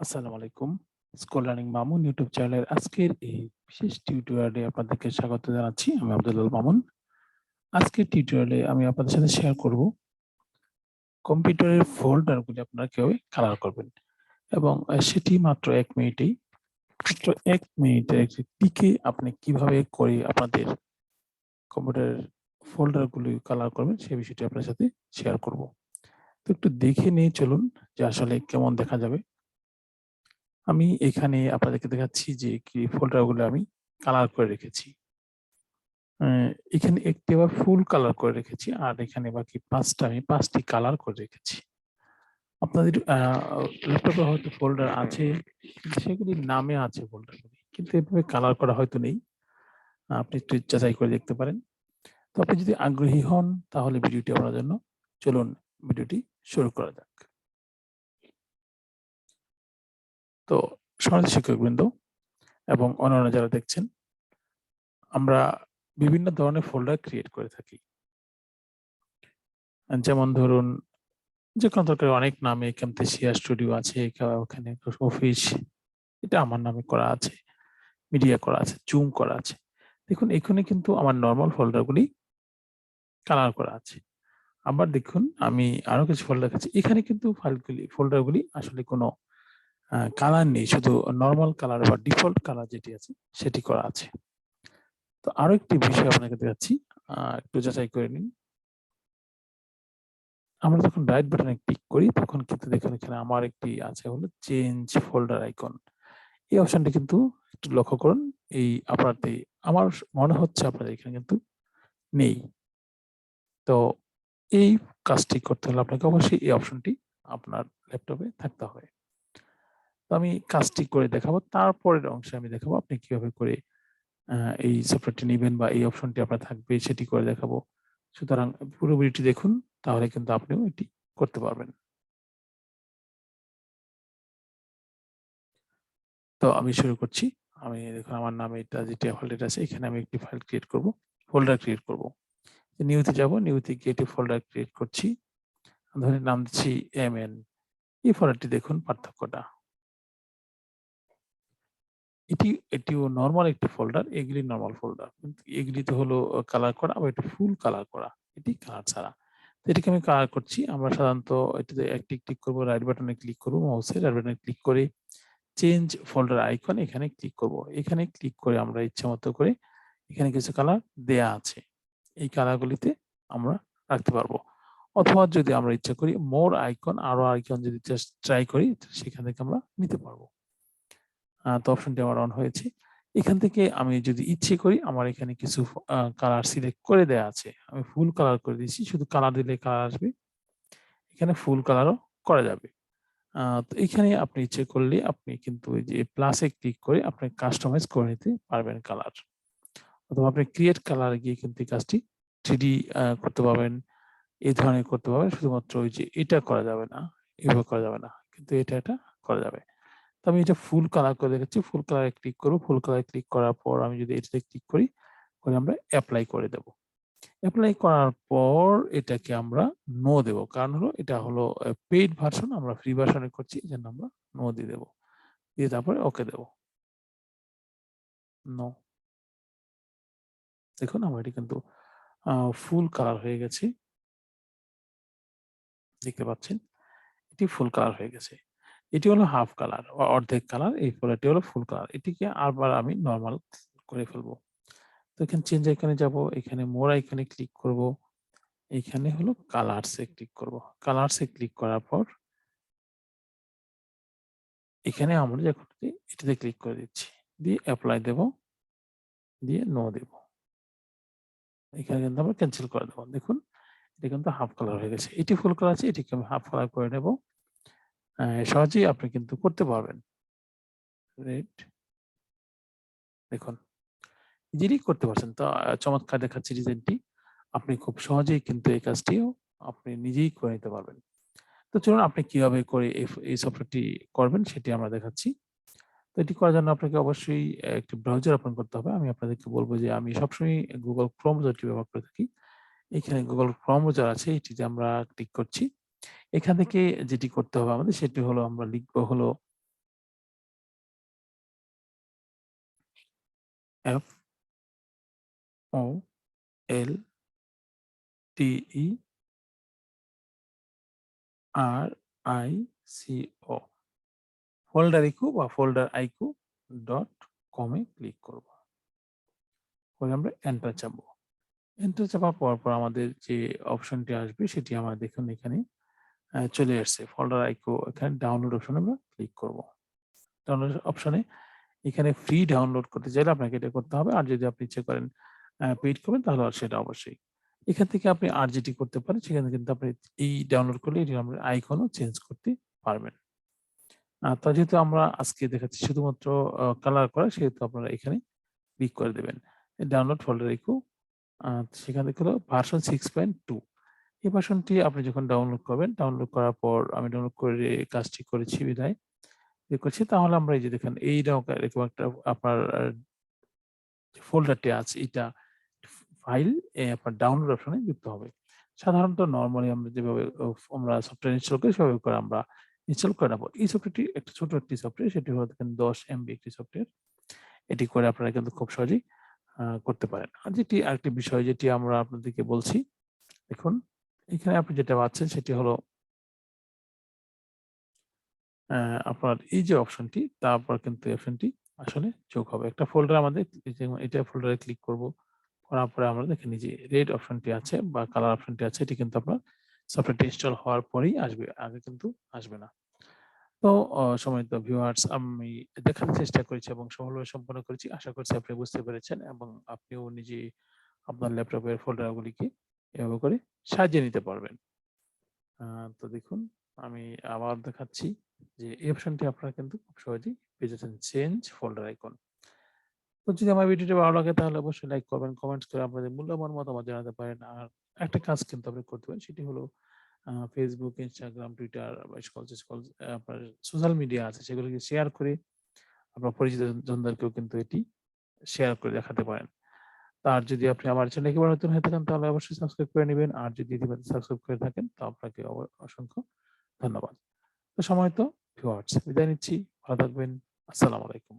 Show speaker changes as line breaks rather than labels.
আসসালামু আলাইকুম। School learning Mamun YouTube চ্যানেলের আজকের এই বিশেষ টিউটোরিয়ালে আপনাদেরকে স্বাগত জানাচ্ছি। আমি আব্দুল্লাহ মামুন। আজকের টিউটোরিয়ালে আমি আপনাদের সাথে শেয়ার করব কম্পিউটারের ফোল্ডারগুলি আপনারা কিভাবে কালার করবেন এবং সেটি মাত্র ১ মিনিটেই মাত্র ১ মিনিটের একটি টিকে আপনি কিভাবে করে আপনাদের কম্পিউটারের ফোল্ডারগুলি কালার করবেন সেই বিষয়টি আপনার সাথে শেয়ার করব। তো একটু দেখে নিয়ে চলুন যে আসলে কেমন দেখা যাবে। আমি এখানে আপনাদেরকে দেখাচ্ছি যে কি ফোল্ডারগুলো আমি কালার করে রেখেছি। এখানে একটি আবার ফুল কালার করে রেখেছি আর এখানে বাকি ৫ টা আমি ৫ টি কালার করে রেখেছি। আপনাদের ল্যাপটপে হয়তো ফোল্ডার আছে, কিন্তু সেগুলির নামে আছে ফোল্ডারগুলি। কিন্তু এভাবে কালার করা হয়তো নেই। আপনি একটু যাচাই করে দেখতে পারেন। তো আপনি যদি আগ্রহী হন তাহলে ভিডিওটি আপনার জন্য। চলুন ভিডিওটি শুরু করা যাক। তো সম্মানিত শিক্ষকবৃন্দ এবং অন্যান্য যারা দেখছেন, আমরা বিভিন্ন ধরনের ফোল্ডার ক্রিয়েট করে থাকি। যেমন ধরুন যেকোনো দরকারি অনেক নামে ক্যামথেসিয়া স্টুডিও আছে, ওখানে অফিস, এটা আমার নামে করা আছে, মিডিয়া করা আছে, জুম করা আছে। দেখুন এখানে কিন্তু আমার নরমাল ফোল্ডারগুলি কালার করা আছে। আবার দেখুন আমি আরো কিছু ফোল্ডার দেখাচ্ছি। এখানে কিন্তু ফোল্ডারগুলি আসলে কোনো কালার নেই। শুধু নরমাল কালার বা ডিফল্ট কালার যেটি আছে সেটি করা আছে। তো আরো একটি বিষয় আপনাকে দেখাচ্ছি। একটু যাচাই করে নিন। আমরা যখন রাইট বাটনে ক্লিক করি তখন কিন্তু দেখুন এখানে আমার একটি আছে হলো চেঞ্জ ফোল্ডার আইকন। এই অপশনটি কিন্তু একটু লক্ষ্য করুন। এই আপনাদের আমার মনে হচ্ছে আপনাদের এখানে কিন্তু নেই। তো এই কাজটি করতে হলে আপনাকে অবশ্যই এই অপশনটি আপনার ল্যাপটপে থাকতে হবে। তো আমি কাজটি করে দেখাবো। তারপরের অংশে আমি দেখাবো আপনি কিভাবে করে এই সফটওয়্যারটি নিবেন বা এই অপশনটি আপনার থাকবে সেটি করে দেখাবো। সুতরাং পুরো ভিডিওটি দেখুন, তাহলে কিন্তু আপনিও এটি করতে পারবেন। তো আমি শুরু করছি। আমি দেখুন আমার নামে এটা যেটা ফোল্ডার আছে এখানে আমি একটি ফাইল ক্রিয়েট করব, ফোল্ডার ক্রিয়েট করব। নিউতে যাব, নিউতে গিয়ে একটি ফোল্ডার ক্রিয়েট করছি। ধরে নাম দিচ্ছি এমএন। এই ফোল্ডারটি দেখুন পার্থক্যটা। এটিও নরমাল একটি ফোল্ডার, এগুলি নরমাল ফোল্ডার। কিন্তু এগুলিতে হলো কালার করা, আবার এটা ফুল কালার করা। এটি কালার ছাড়া। তো এটিকে আমি কালার করছি। আমরা সাধারণত এটাতে একটি ক্লিক করব, রাইট বাটনে ক্লিক করব, মাউসের রাইট বাটনে ক্লিক করে চেঞ্জ ফোল্ডার আইকন এখানে ক্লিক করব। এখানে ক্লিক করে আমরা ইচ্ছামতো করে এখানে কিছু কালার দেয়া আছে। এই কালারগুলিতে আমরা রাখতে পারবো। অথবা যদি আমরা ইচ্ছা করি মোর আইকন, আরো আইকন যদি জাস্ট ট্রাই করি সেখান থেকে আমরা নিতে পারবো। তো অপশনটি আমার অন হয়েছে। এখান থেকে আমি যদি ইচ্ছে করি আমার এখানে কিছু কালার সিলেক্ট করে দেয়া আছে। আমি ফুল কালার করে দিয়েছি। শুধু কালার দিলে কালার আসবে। এখানে ফুল কালারও করা যাবে। তো এখানে আপনি ইচ্ছে করলে আপনি কিন্তু ওই যে প্লাসে ক্লিক করে আপনি কাস্টমাইজ করে নিতে পারবেন কালার। অথবা আপনি ক্রিয়েট কালার গিয়ে কিন্তু এই কাজটি 3D করতে পারবেন। এই ধরনের করতে পারবেন। শুধুমাত্র ওই যে এটা করা যাবে না, এভাবে করা যাবে না। কিন্তু এটা করা যাবে। তো আমি এটা ফুল কালার করে দেখাচ্ছি। ফুল কালারে ক্লিক করব। ফুল কালারে ক্লিক করার পর আমি যদি এটাতে ক্লিক করি, করে আমরা এপ্লাই করে দেব। এপ্লাই করার পর এটাকে আমরা নো দেব। কারণ হলো এটা হলো পেইড ভার্সন, আমরা ফ্রি ভার্সনে করছি। এজন্য আমরা নো দিয়ে দেব। দিয়ে তারপরে ওকে দেব। নো। দেখুন আমার এটি কিন্তু ফুল কালার হয়ে গেছে। দেখতে পাচ্ছেন? এটি ফুল কালার হয়ে গেছে। এটি হলো হাফ কালার বা অর্ধেক কালার। এই ফোল্ডারটি হলো ফুল কালার। এটিকে আবার আমি নরমাল করে ফেলবো। তো এখানে চেঞ্জ আইকনে যাব। এখানে মোর আইকনে ক্লিক করব। এখানে হলো কালারস এ ক্লিক করব। কালারস এ ক্লিক করার পর এখানে আমরা এটাতে ক্লিক করে দিচ্ছি। দিয়ে এপ্লাই দেব। দিয়ে নো দেব। এখানে কিন্তু আমরা ক্যানসেল করে দেব। দেখুন এটা কিন্তু হাফ কালার হয়ে গেছে। এটি ফুল কালার আছে, এটিকে আমি হাফ কালার করে নেব। সহজেই আপনি কিন্তু করতে পারবেন। রেড দেখুন ইজিলি করতে পারছেন। তো চমৎকার দেখাচ্ছে ডিজাইনটি। আপনি খুব সহজেই কিন্তু এই কাজটিও আপনি নিজেই করে নিতে পারবেন। তো চলুন আপনি কিভাবে করে এই সফটওয়্যারটি করবেন সেটি আমরা দেখাচ্ছি। তো এটি করার জন্য আপনাকে অবশ্যই একটি ব্রাউজার ওপেন করতে হবে। আমি আপনাদেরকে বলব যে আমি সবসময় Google Chrome ব্রাউজারটি ব্যবহার করে থাকি। এখানে Google Chrome ব্রাউজার আছে, এটিতে আমরা ক্লিক করছি। এখান থেকে যেটি করতে হবে আমাদের সেটি হলো আমরা লিখব হলো FOLDERICO ফোল্ডারিকো বা folderIQ.com এ ক্লিক করব। করে আমরা এন্টার চাপবো। এন্টার চাপার পর আমাদের যে অপশনটি আসবে সেটি আমরা দেখুন এখানে চলে আসছে। FolderIQ এখানে ডাউনলোড অপশনে আমরা ক্লিক করব। ডাউনলোড অপশনে এখানে ফ্রি ডাউনলোড করতে চাইলে আপনাকে এটা করতে হবে। আর যদি আপনি ইচ্ছে করেন পেইড করবেন তাহলে আর সেটা অবশ্যই। এখান থেকে আপনি আর যেটি করতে পারেন সেখানে কিন্তু আপনি এই ডাউনলোড করলে এটির আমরা আইকনও চেঞ্জ করতে পারবেন। তো যেহেতু আমরা আজকে দেখাচ্ছি শুধুমাত্র কালার করা সেহেতু আপনারা এখানে ক্লিক করে দেবেন। ডাউনলোড FolderIQ সেখান থেকে হলো ভার্সন 6.2 এই ভার্সনটি আপনি যখন ডাউনলোড করবেন, ডাউনলোড করার পর আমি ডাউনলোড করে কাজটি করেছি বিধায় করছি তাহলে আমরা এই যে দেখেন এরকম একটা আপনার যে ফোল্ডারটি আছে এটা ফাইল আপনার ডাউনলোড অপশনে যুক্ত হবে। সাধারণত নরমালি আমরা যেভাবে আমরা সফটওয়্যার ইনস্টল করি সেভাবে করে আমরা ইনস্টল করে নেব। এই সফটওয়্যারটি একটা ছোট একটি সফটওয়্যার সেটি হলো দেখেন 10 MB একটি সফটওয়্যার। এটি করে আপনারা কিন্তু খুব সহজেই করতে পারেন। আর যেটি আরেকটি বিষয় যেটি আমরা আপনাদেরকে বলছি, দেখুন এখানে আপনি যেটা পাচ্ছেন সেটি হলো আপনার এই যে অপশনটি তারপর কিন্তু এই অপশনটি আসলে যোগ হবে। একটা ফোল্ডার আমাদের এটা ফোল্ডারে ক্লিক করব। করার পরে আমরা দেখেন এই যে রেড অপশনটি আছে বা কালার অপশনটি আছে এটি কিন্তু আপনার সফটওয়্যারটি ইনস্টল হওয়ার পরেই আসবে। আগে কিন্তু আসবে না। তো সম্মানিত ভিউয়ার্স আমি দেখানোর চেষ্টা করেছি এবং সফলভাবে সম্পন্ন করেছি। আশা করছি আপনি বুঝতে পেরেছেন এবং আপনিও নিজে আপনার ল্যাপটপের ফোল্ডারগুলিকে এভাবে করে সাজিয়ে নিতে পারবেন। তো দেখুন আমি আবার দেখাচ্ছি যে এই অপশনটি আপনারা কিন্তু খুব সহজেই পেয়ে যাচ্ছেন চেঞ্জ ফোল্ডার আইকন। তো যদি আমার ভিডিওটি ভালো লাগে তাহলে অবশ্যই লাইক করবেন, কমেন্টস করে আপনাদের মূল্যবান মতামত জানাতে পারেন। আর একটা কাজ কিন্তু আপনি করতে পারেন সেটি হলো Facebook, Instagram, Twitter বা সকল আপনার সোশ্যাল মিডিয়া আছে সেগুলোকে শেয়ার করে আপনার পরিচিত জনদেরকেও কিন্তু এটি শেয়ার করে দেখাতে পারেন। আর যদি আপনি আমার চ্যানেলে একেবারে নতুন হয়ে থাকেন তাহলে অবশ্যই সাবস্ক্রাইব করে নিবেন। আর যদি ইতিমধ্যে সাবস্ক্রাইব করে থাকেন তো আপনাকে অসংখ্য ধন্যবাদ। তো সময়তো ভিউয়ার্স বিদায় নিচ্ছি। ভালো থাকবেন। আসসালামু আলাইকুম।